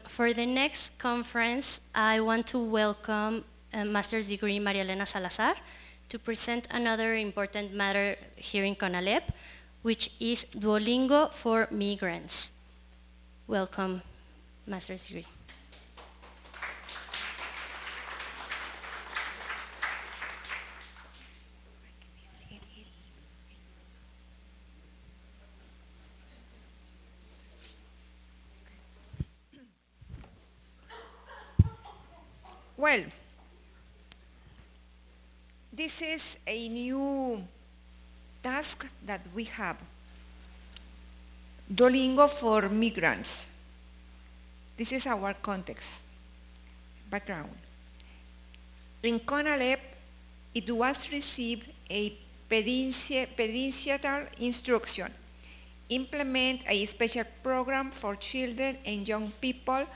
For the next conference, I want to welcome Master's Degree Maria Elena Salazar to present another important matter here in CONALEP, which is Duolingo for Migrants. Welcome, Master's Degree. Well, this is a new task that we have. Duolingo for Migrants. This is our context, background. In CONALEP, it was received a pedinstial instruction. Implement a special program for children and young people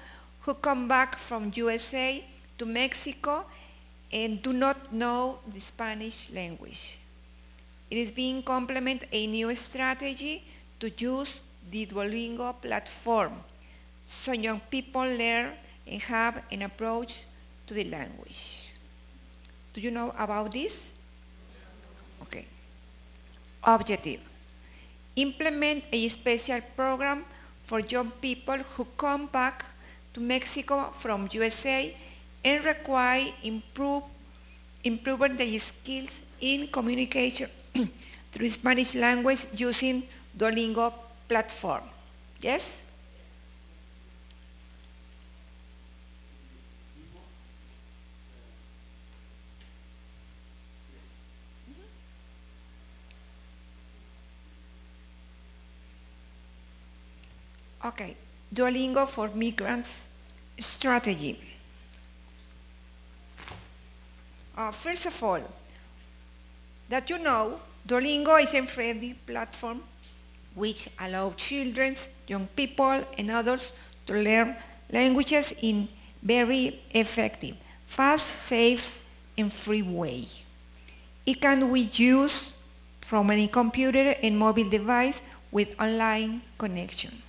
who come back from USA to Mexico and do not know the Spanish language. It is being complemented a new strategy to use the Duolingo platform so young people learn and have an approach to the language. Do you know about this? Okay. Objective. Implement a special program for young people who come back to Mexico from USA and require improving their skills in communication through Spanish language using Duolingo platform. Yes? Okay, Duolingo for Migrants strategy. First of all, that you know, Duolingo is a friendly platform which allows children, young people, and others to learn languages in very effective, fast, safe, and free way. It can be used from any computer and mobile device with online connection.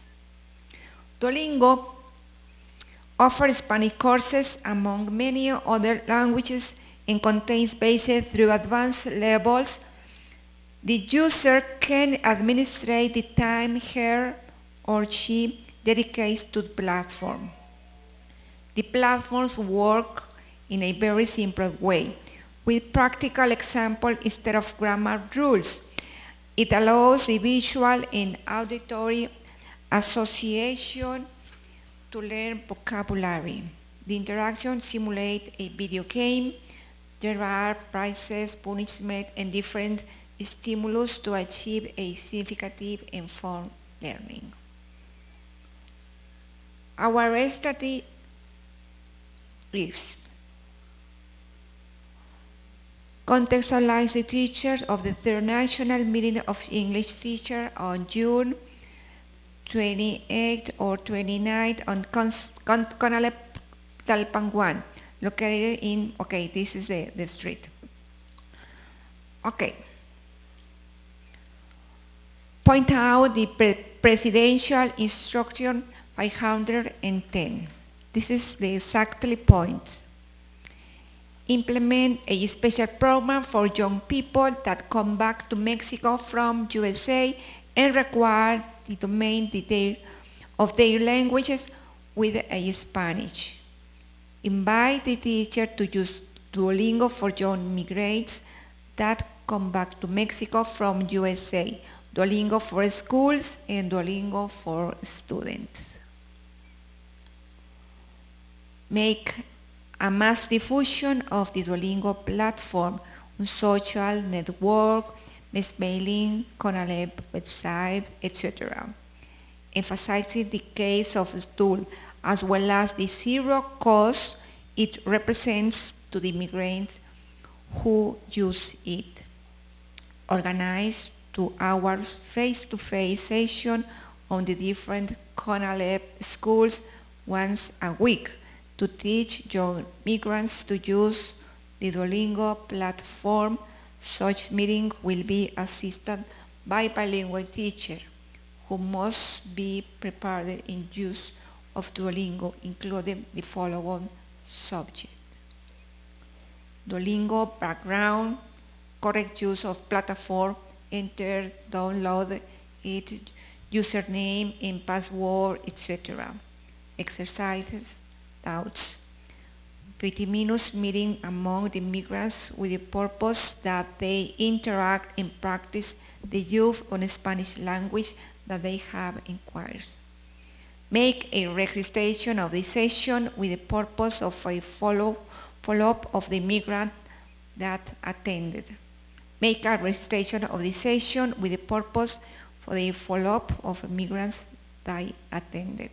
Duolingo offers Spanish courses among many other languages and contains basic through advanced levels. The user can administrate the time he or she dedicates to the platform. The platforms work in a very simple way, with practical examples instead of grammar rules. It allows the visual and auditory association to learn vocabulary. The interaction simulates a video game. There are prizes, punishment, and different stimulus to achieve a significant and fun learning. Our strategy is contextualize the teachers of the third national meeting of English teachers on June 28 or 29 on CONALEP Talpan 1, located in, okay, this is the street. Okay. Point out the presidential instruction 510. This is the exactly point. Implement a special program for young people that come back to Mexico from USA and require the domain detail of their languages with a Spanish. Invite the teacher to use Duolingo for young migrants that come back to Mexico from USA, Duolingo for schools, and Duolingo for students. Make a mass diffusion of the Duolingo platform on social network, mailing, CONALEP website, etc. Emphasizing the case of the tool as well as the zero cost it represents to the immigrants who use it. Organize 2 hours face-to-face session on the different CONALEP schools once a week to teach young migrants to use the Duolingo platform. Such meeting will be assisted by bilingual teacher who must be prepared in use of Duolingo, including the following subject: Duolingo background, correct use of platform, enter, download it, username and password, etc. Exercises, doubts. 50 minutes meeting among the migrants with the purpose that they interact and practice the use of Spanish language that they have inquired. Make a registration of the session with the purpose of a follow-up of the migrant that attended. Make a registration of the session with the purpose for the follow-up of migrants that attended.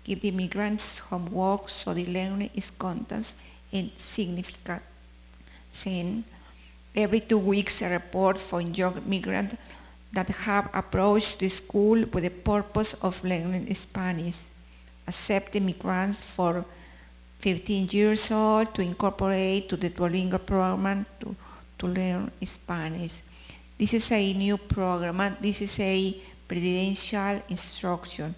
Give the migrants homework so the learning is constant and significant. Send every 2 weeks a report for young migrants that have approached the school with the purpose of learning Spanish. Accept the migrants for 15 years old to incorporate to the Duolingo program to learn Spanish. This is a new program. This is a presidential instruction.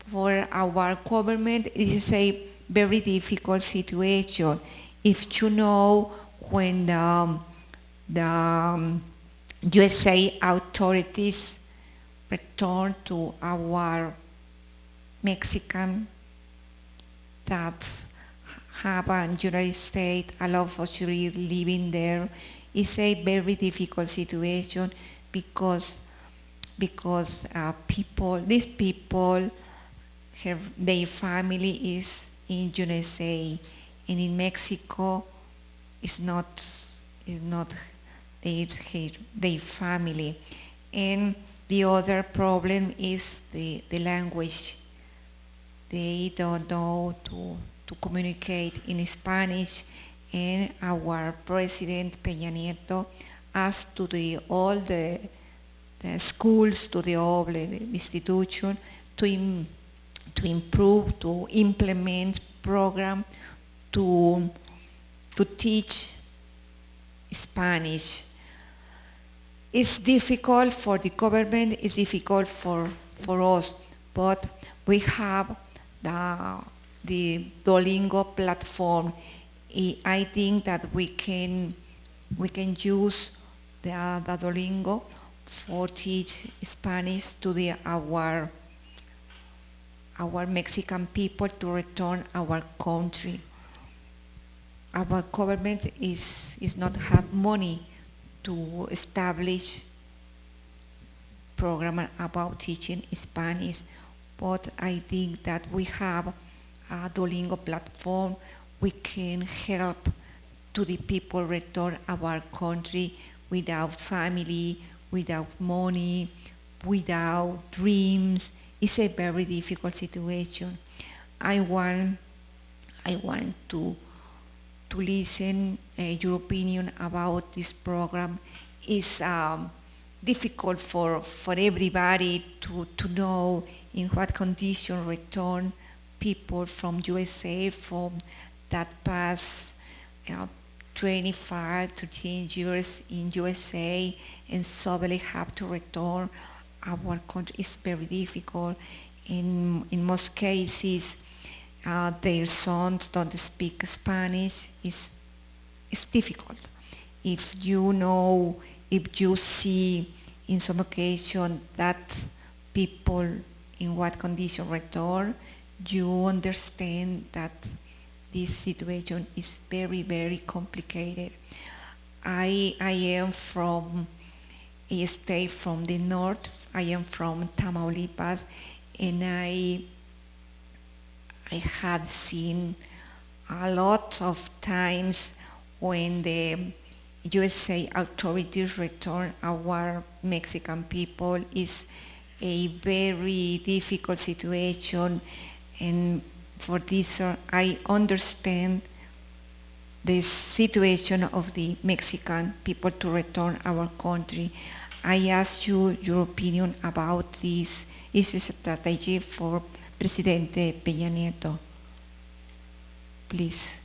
For our government, it is a very difficult situation. If you know when the USA authorities return to our Mexican that have in United States, a lot of us living there, it's a very difficult situation because these people their family is in USA, and in Mexico is not their family. And the other problem is the language. They don't know to communicate in Spanish, and our President Peña Nieto asked to all the schools, to all the institutions to improve, to implement program to teach Spanish. It's difficult for the government, it's difficult for us, but we have the Duolingo platform. I think that we can use the Duolingo for teach Spanish to our Mexican people to return our country. Our government is not have money to establish program about teaching Spanish, but I think that we have a Duolingo platform. We can help to the people return our country without family, without money, without dreams. It's a very difficult situation. I want to listen your opinion about this program. It's difficult for everybody to know in what condition return people from USA from that past 25 to 10 years in USA and suddenly have to return our country. Is very difficult. In most cases, their sons don't speak Spanish. It's difficult. If you see in some occasion that people in what condition return, you understand that this situation is very, very complicated. I am from a state from the north. I am from Tamaulipas, and I had seen a lot of times when the USA authorities return our Mexican people. Is a very difficult situation, and for this I understand the situation of the Mexican people to return our country. I ask you your opinion about this strategy for Presidente Peña Nieto. Please,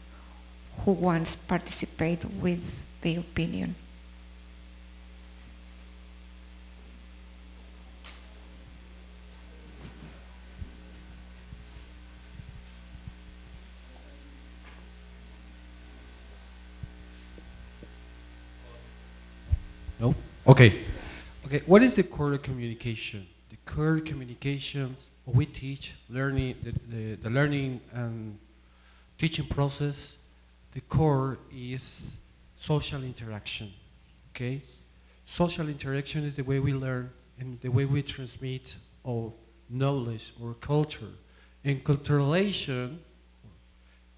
who wants to participate with their opinion? Okay. Okay. What is the core communication? The core communications we teach, learning, the learning and teaching process. The core is social interaction. Okay. Social interaction is the way we learn and the way we transmit our knowledge or culture. And culturalization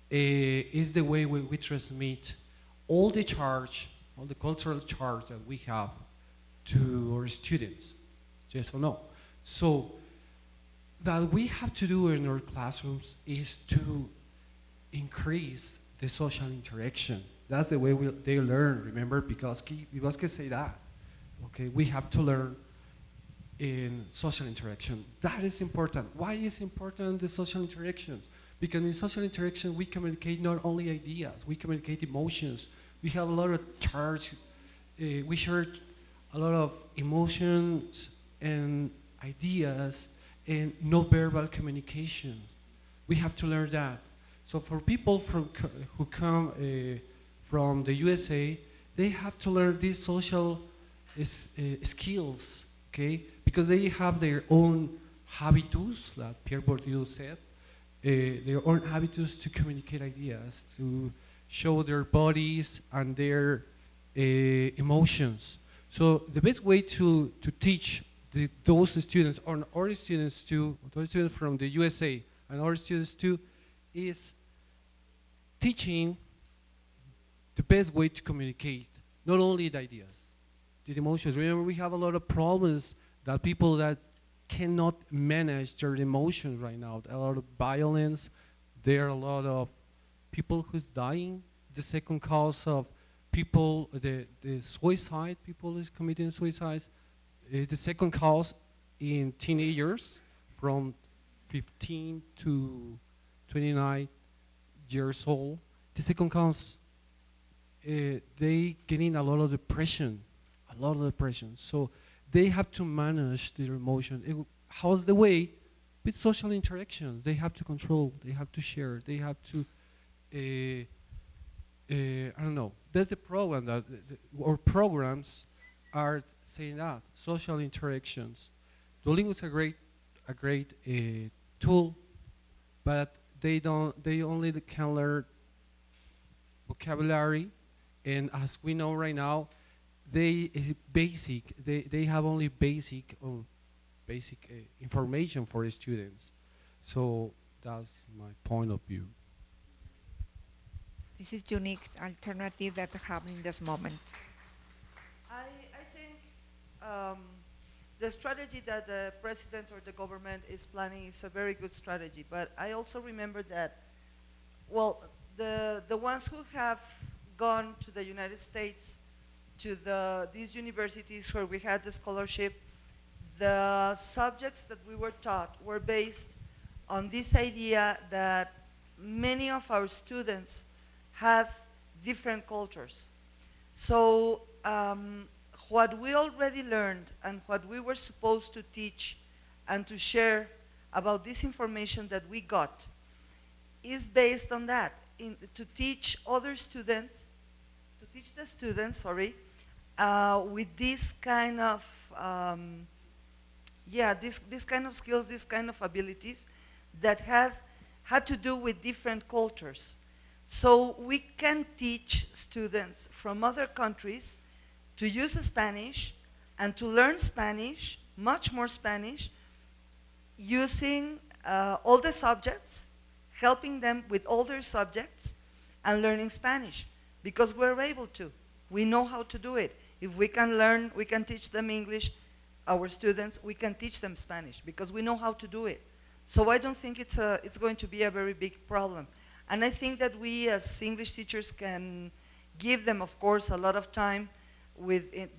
is the way we transmit all the charge, all the cultural charge that we have to our students, yes or no? So that we have to do in our classrooms is to increase the social interaction. That's the way they learn, remember, because Vygotsky say that. Okay, we have to learn in social interaction. That is important. Why is important the social interactions? Because in social interaction we communicate not only ideas, we communicate emotions. We have a lot of charge. We share a lot of emotions and ideas and non-verbal communications. We have to learn that. So for people who come from the USA, they have to learn these social skills, okay? Because they have their own habitus, like Pierre Bourdieu said, their own habitus to communicate ideas, to show their bodies and their emotions. So the best way to teach those students, or our students too, those students from the USA and our students too, is teaching the best way to communicate, not only the ideas, the emotions. Remember, we have a lot of problems that people that cannot manage their emotions right now. A lot of violence. There are a lot of people who's dying. The second cause of people, the suicide, people is committing suicides. The second cause in teenagers from 15 to 29 years old. The second cause, they getting a lot of depression, So they have to manage their emotion. How's the way? With social interactions. They have to control, they have to share, they have to, I don't know. That's the program that, or programs are saying that, social interactions. Duolingo is a great tool, but they only can learn vocabulary, and as we know right now, they have only basic information for the students. So that's my point of view. This is unique alternative that happen in this moment. I think um, the strategy that the president or the government is planning is a very good strategy. But I also remember that, well, the ones who have gone to the United States, to these universities where we had the scholarship, the subjects that we were taught were based on this idea that many of our students have different cultures. So what we already learned and what we were supposed to teach and to share about this information that we got is based on that, to teach other students, to teach the students, sorry, with this kind of, this kind of skills, this kind of abilities that have had to do with different cultures. So we can teach students from other countries to use Spanish and to learn Spanish, much more Spanish, using all the subjects, helping them with all their subjects, and learning Spanish, because we're able to. We know how to do it. If we can learn, we can teach them English, our students, we can teach them Spanish, because we know how to do it. So I don't think it's going to be a very big problem. And I think that we as English teachers can give them, of course, a lot of time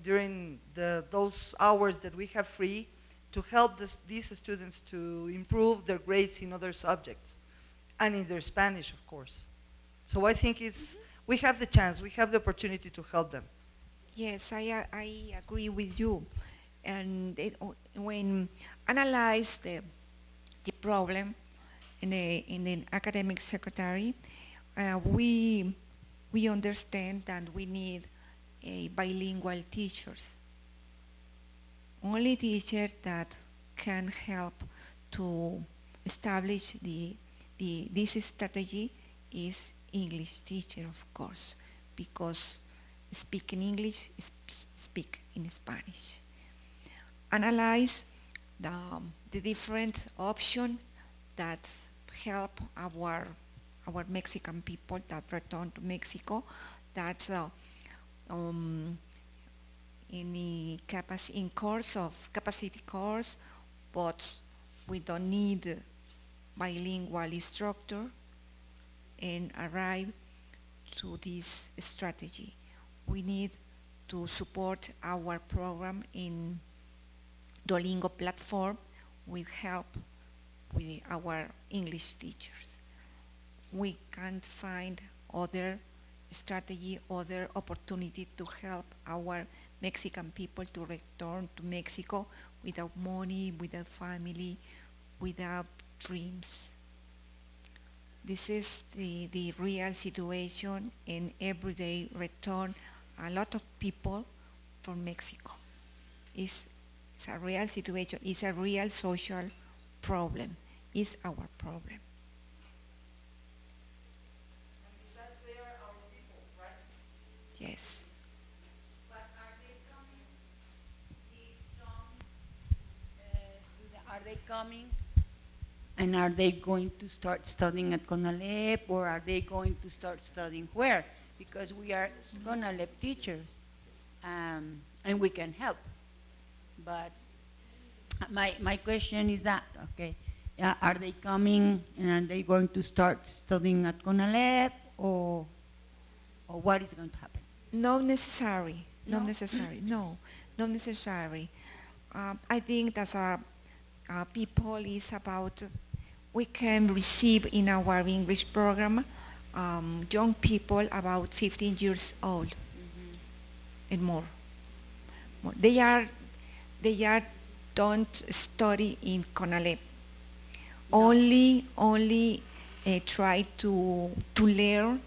during those hours that we have free to help these students to improve their grades in other subjects and in their Spanish, of course. So I think we have the chance, we have the opportunity to help them. Yes, I agree with you. And when analyze the problem in the academic secretary, we understand that we need bilingual teachers. only teacher that can help to establish this strategy is English teacher, of course, because speaking English is speak in Spanish. Analyze the different options that help our Mexican people that return to Mexico, that um, in course of capacity course, but we don't need bilingual instructor, and arrive to this strategy. We need to support our program in Duolingo platform with help with our English teachers. We can't find other strategy, other opportunity to help our Mexican people to return to Mexico without money, without family, without dreams. This is the real situation in everyday return. A lot of people from Mexico. It's a real situation. It's a real social problem. It's our problem. And besides, they are our people, right? Yes. But are they coming, these young students, are they coming and are they going to start studying at CONALEP or are they going to start studying where? Because we are CONALEP teachers and we can help. But my question is that, okay, are they coming and are they going to start studying at CONALEP or what is going to happen? Not necessary. Not No? necessary. No, not necessary. I think that people is about we can receive in our English program young people about 15 years old and more. They are don't study in CONALEP. No. Only try to learn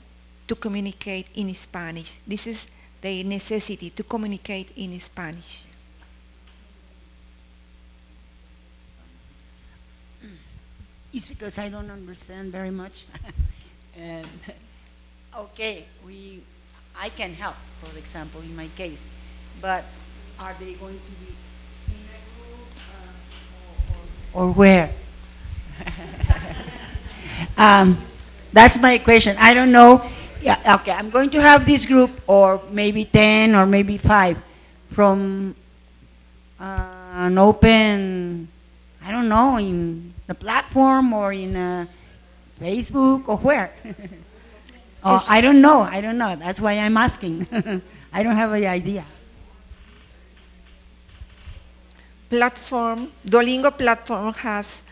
to communicate in Spanish. This is the necessity to communicate in Spanish. It's because I don't understand very much. And okay, I can help, for example, in my case, but are they going to be in a group or where? um, that's my question. I don't know. Yeah, okay, I'm going to have this group, or maybe 10, or maybe 5, from an open, I don't know, in the platform or in Facebook or where? Oh, Yes. I don't know. I don't know. That's why I'm asking. I don't have any idea. Duolingo platform has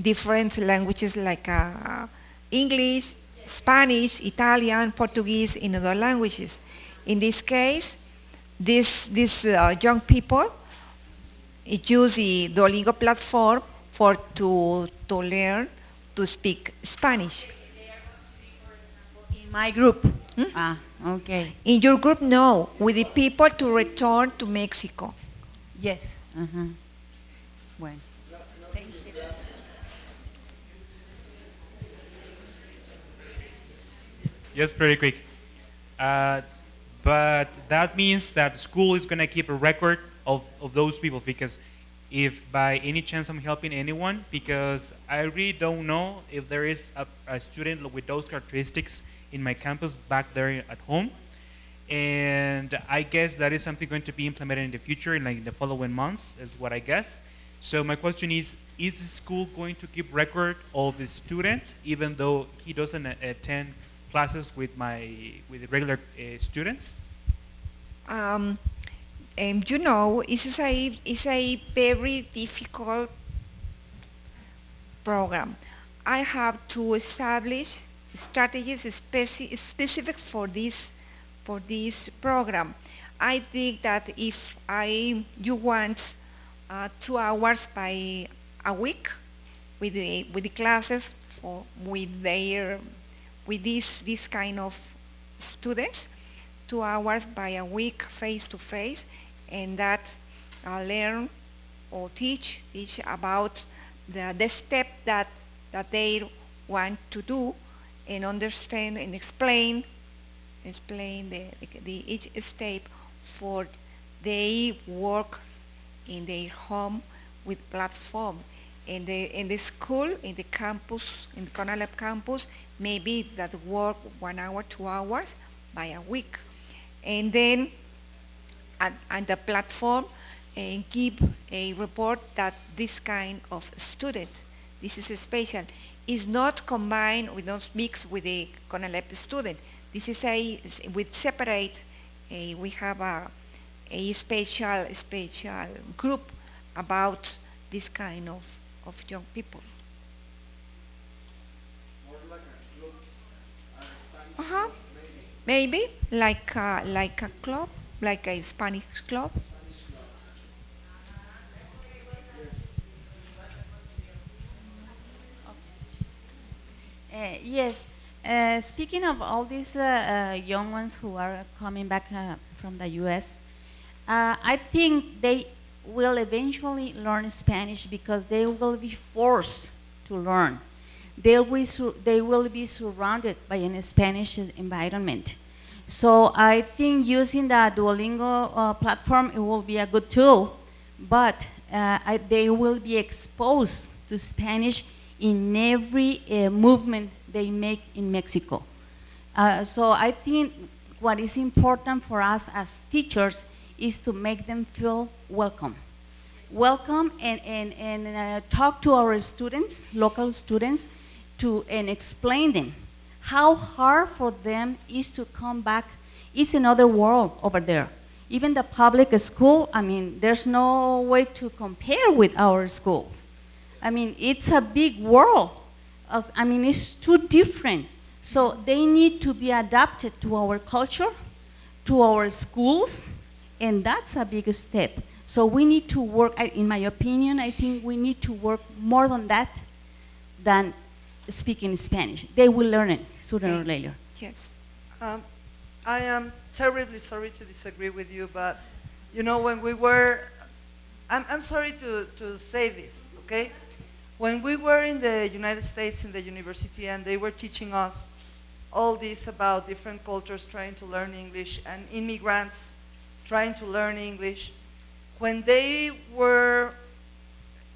different languages like English, Spanish, Italian, Portuguese, in other languages. In this case, these young people use the Duolingo platform to learn to speak Spanish. In my group. Hmm? Ah, okay. In your group, no, with the people to return to Mexico. Yes. Uh-huh. Bueno. Thank you. Just very quick. Uh, but that means that the school is going to keep a record of those people, because if by any chance I'm helping anyone, because I really don't know if there is a student with those characteristics in my campus back there at home. And I guess that is something going to be implemented in the future, in like the following months, is what I guess. So my question is the school going to keep record of the student, even though he doesn't attend classes with the regular students? It's a very difficult program. I have to establish strategies specific for this program. I think that if you want 2 hours by a week with the classes with this kind of students, 2 hours by a week face to face, and that learn or teach about the step that they want to do, and understand and explain each step for they work in their home with platform. In the school, in the campus, in the CONALEP campus, maybe that work 1 hour, 2 hours by a week. And then at the platform, give a report that this kind of student, this is special, is not combined, we don't mix with the CONALEP student. This is with separate, we have a special group about this kind of young people. More like a club, a Spanish Uh-huh. club, Maybe like a club, like a Spanish club. Spanish clubs. Yes. Yes. Speaking of all these young ones who are coming back from the U.S., I think they will eventually learn Spanish because they will be forced to learn. They will be surrounded by a Spanish environment. So I think using the Duolingo platform, it will be a good tool, but they will be exposed to Spanish in every movement they make in Mexico. So I think what is important for us as teachers is to make them feel welcome. Welcome and talk to our students, local students, and explain them how hard for them is to come back. It's another world over there. Even the public school, I mean, there's no way to compare with our schools. I mean, it's a big world. I mean, it's too different. So they need to be adapted to our culture, to our schools, and that's a big step. So we need to work, in my opinion, I think we need to work more on that than speaking Spanish. They will learn it sooner or later. Yes. I am terribly sorry to disagree with you, but you know, when we were, I'm sorry to say this, okay? When we were in the United States in the university and they were teaching us all this about different cultures trying to learn English and immigrants trying to learn English, when they were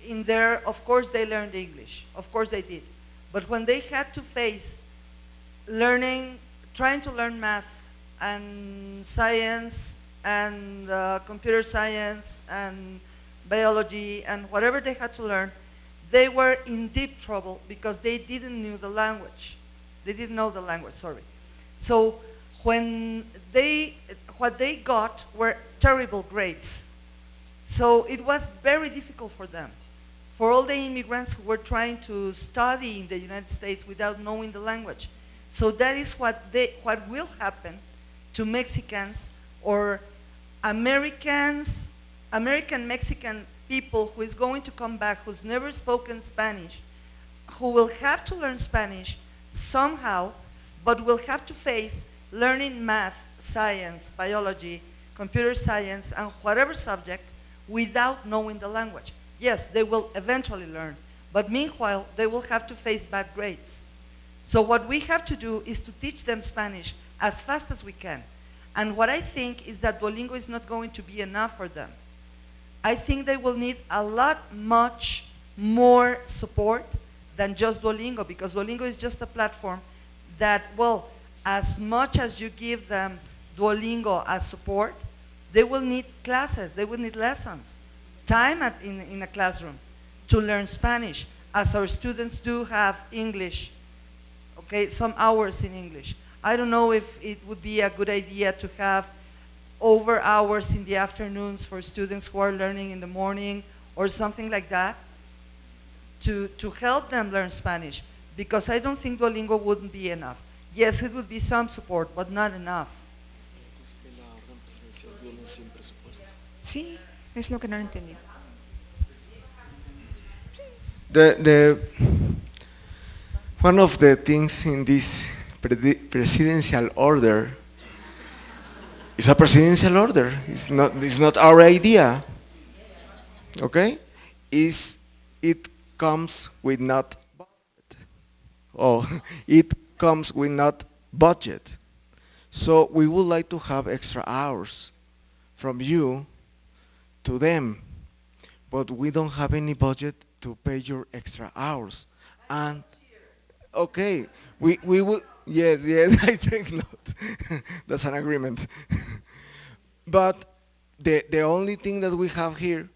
in there, of course they learned English, of course they did. But when they had to face trying to learn math and science and computer science and biology and whatever they had to learn, they were in deep trouble because they didn't know the language. They didn't know the language, sorry. So what they got were terrible grades. So it was very difficult for them. For all the immigrants who were trying to study in the United States without knowing the language. So that is what will happen to Mexicans or American-Mexican people who is going to come back, who's never spoken Spanish, who will have to learn Spanish somehow, but will have to face learning math, science, biology, computer science, and whatever subject without knowing the language. Yes, they will eventually learn, but meanwhile, they will have to face bad grades. So what we have to do is to teach them Spanish as fast as we can. And what I think is that Duolingo is not going to be enough for them. I think they will need much more support than just Duolingo, because Duolingo is just a platform that, well, as much as you give them Duolingo as support, they will need classes, they will need lessons, time in a classroom to learn Spanish, as our students do have English, okay, some hours in English. I don't know if it would be a good idea to have over hours in the afternoons for students who are learning in the morning or something like that to help them learn Spanish, because I don't think Duolingo wouldn't be enough. Yes, it would be some support, but not enough. Sí, es lo que no entendí. One of the things in this presidential order is a presidential order. It's not our idea. okay, is it comes with not budget. Oh, it comes with not budget. So we would like to have extra hours from you to them, but we don't have any budget to pay your extra hours. And okay, we will, yes, yes, I think not. That's an agreement. But the only thing that we have here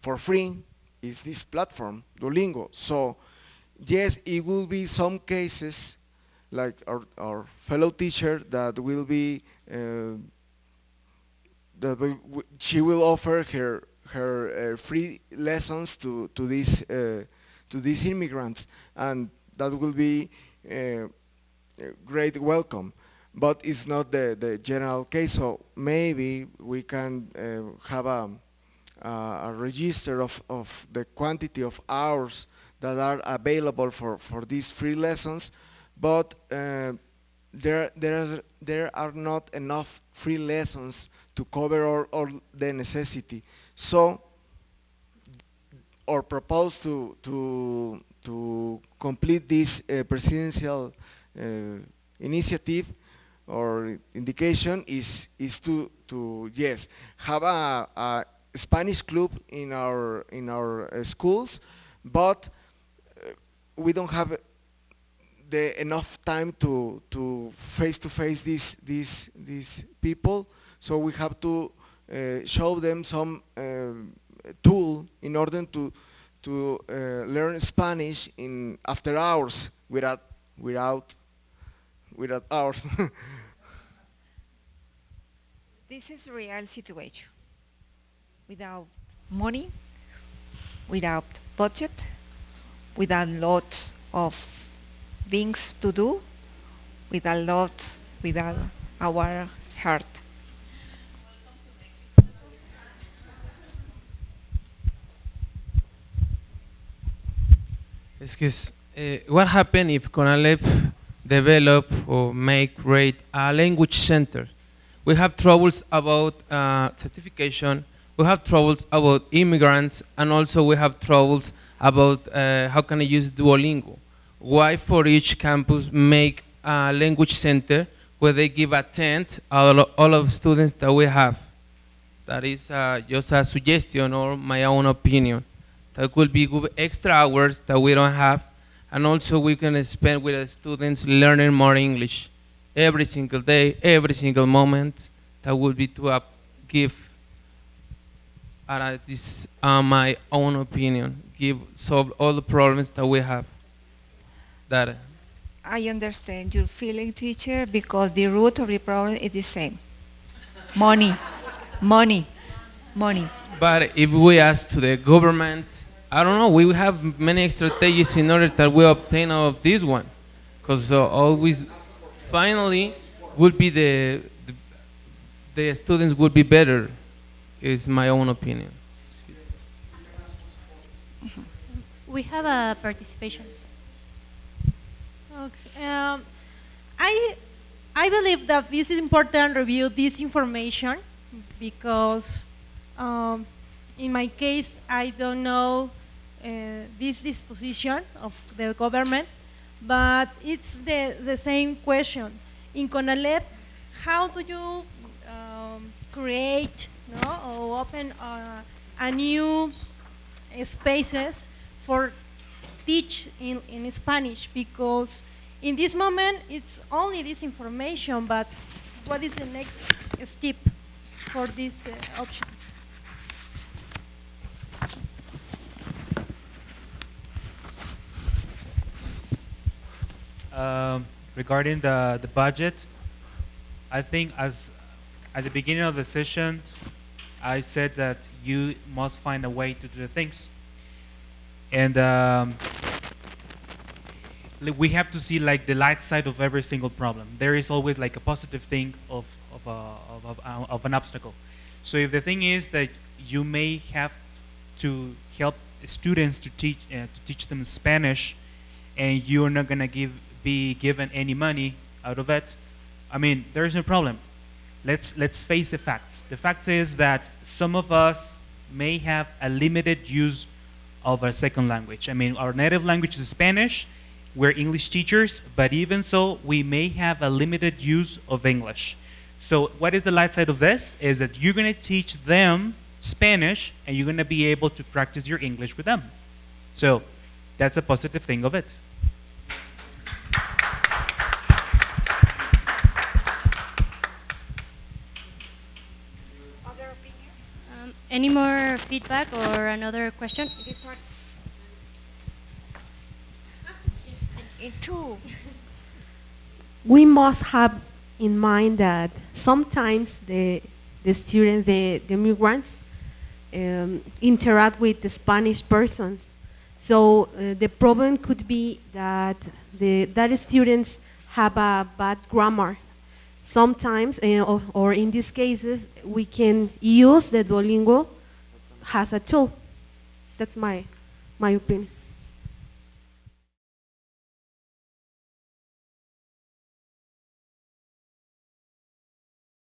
for free is this platform, Duolingo. So yes, it will be some cases like our fellow teacher that will be she will offer her free lessons to these immigrants, and that will be a great welcome. But it's not the general case, so maybe we can have a register of the quantity of hours that are available for these free lessons, but there are not enough free lessons to cover all the necessity. So, or propose to complete this presidential initiative or indication is to yes, have a Spanish club in our schools, but we don't have the enough time to face these people, so we have to show them some tool in order to learn Spanish in after hours without hours. This is a real situation. Without money, without budget, without lots of things to do, without our heart. Excuse, what happens if CONALEP develop or make great a language center? We have troubles about certification, we have troubles about immigrants, and also we have troubles about how can I use Duolingo. Why for each campus make a language center where they give a tent all of students that we have? That is just a suggestion or my own opinion. That could be good extra hours that we don't have, and also we can spend with the students learning more English every single day, every single moment. That would be to give, this my own opinion, solve all the problems that we have. That I understand your feeling, teacher, because the root of the problem is the same. Money, money, money. But if we ask to the government, I don't know, we have many strategies in order that we obtain of this one. Because always, finally, would be the students would be better, is my own opinion. We have a participation. Okay. I believe that this is important to review this information because in my case I don't know this disposition of the government, but it's the same question. In CONALEP, how do you create or open a new spaces for teach in Spanish, because in this moment it's only this information, but what is the next step for these options? Regarding the budget, I think as at the beginning of the session, I said that you must find a way to do the things. And we have to see like the light side of every single problem. There is always like a positive thing of an obstacle. So if the thing is that you may have to help students to teach them Spanish, and you're not gonna be given any money out of it, I mean, there is no problem. Let's face the facts. The fact is that some of us may have a limited use of a second language. I mean, our native language is Spanish. We're English teachers, but even so, we may have a limited use of English. So what is the light side of this? Is that you're going to teach them Spanish, and you're going to be able to practice your English with them. So that's a positive thing of it. Other opinions? Any more feedback or another question? In two. We must have in mind that sometimes the students, the migrants, interact with the Spanish persons. So the problem could be that that students have a bad grammar. Sometimes, or in these cases, we can use the Duolingo as a tool. That's my opinion.